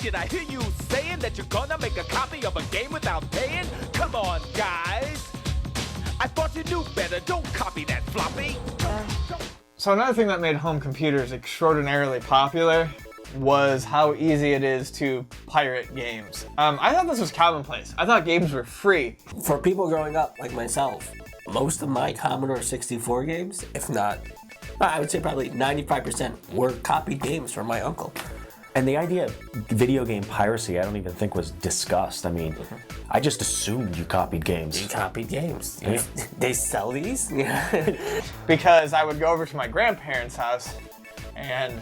did I hear you saying that you're gonna make a copy of a game without paying? Come on, guys. I thought you knew better. Don't copy that floppy. So another thing that made home computers extraordinarily popular was how easy it is to pirate games. I thought this was commonplace. I thought games were free. For people growing up like myself, most of my Commodore 64 games, if not, I would say probably 95% were copied games from my uncle. And the idea of video game piracy, I don't even think was discussed. I mean, I just assumed you copied games. You copied games. Yeah. They sell these? Because I would go over to my grandparents' house and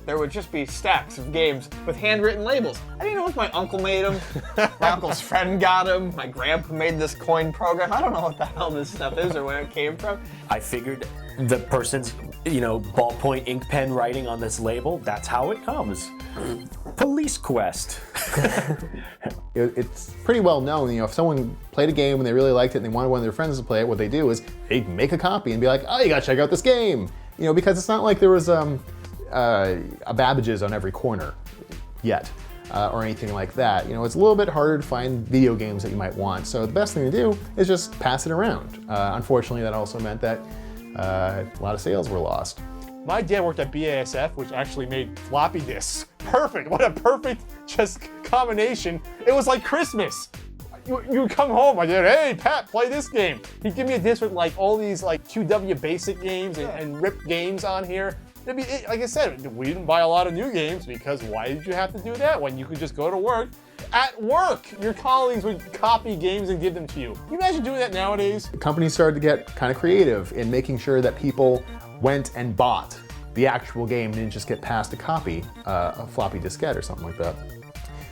there would just be stacks of games with handwritten labels. I didn't know if my uncle made them, my uncle's friend got them, my grandpa made this coin program. I don't know what the hell this stuff is or where it came from. I figured the person's, ballpoint ink pen writing on this label, that's how it comes. Police Quest. It's pretty well known, if someone played a game and they really liked it and they wanted one of their friends to play it, what they do is they make a copy and be like, oh, you gotta check out this game. Because it's not like there was a Babbage's on every corner yet, or anything like that. It's a little bit harder to find video games that you might want. So the best thing to do is just pass it around. Unfortunately, that also meant that a lot of sales were lost. My dad worked at BASF, which actually made floppy disks. Perfect, what a perfect just combination. It was like Christmas. You would come home, my dad, hey, Pat, play this game. He'd give me a disc with all these QW basic games and RIP games on here. Like I said, we didn't buy a lot of new games because why did you have to do that when you could just go to work? At work, your colleagues would copy games and give them to you. Can you imagine doing that nowadays? Companies started to get kind of creative in making sure that people went and bought the actual game and didn't just get passed a copy, a floppy diskette or something like that.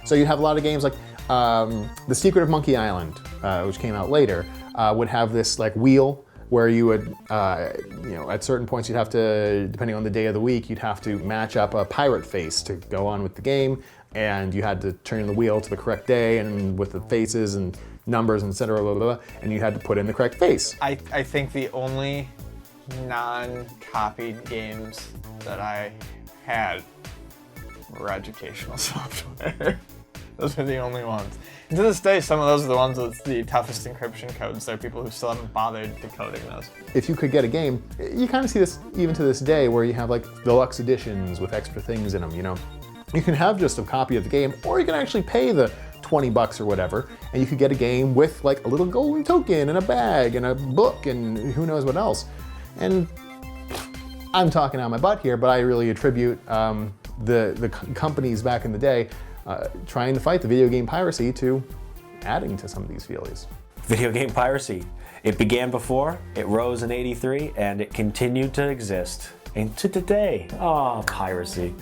So you'd have a lot of games like The Secret of Monkey Island, which came out later, would have this wheel where you would, at certain points you'd have to, depending on the day of the week, you'd have to match up a pirate face to go on with the game, and you had to turn the wheel to the correct day and with the faces and numbers, etc., blah, blah, blah, and you had to put in the correct face. I think the only non-copied games that I had were educational software. Those are the only ones. And to this day, some of those are the ones with the toughest encryption codes. There are people who still haven't bothered decoding those. If you could get a game, you kind of see this even to this day where you have deluxe editions with extra things in them, You can have just a copy of the game, or you can actually pay the $20 or whatever, and you could get a game with a little golden token and a bag and a book and who knows what else. And I'm talking out my butt here, but I really attribute the companies back in the day trying to fight the video game piracy to adding to some of these feelies. Video game piracy. It began before, it rose in '83, and it continued to exist into today. Oh, piracy.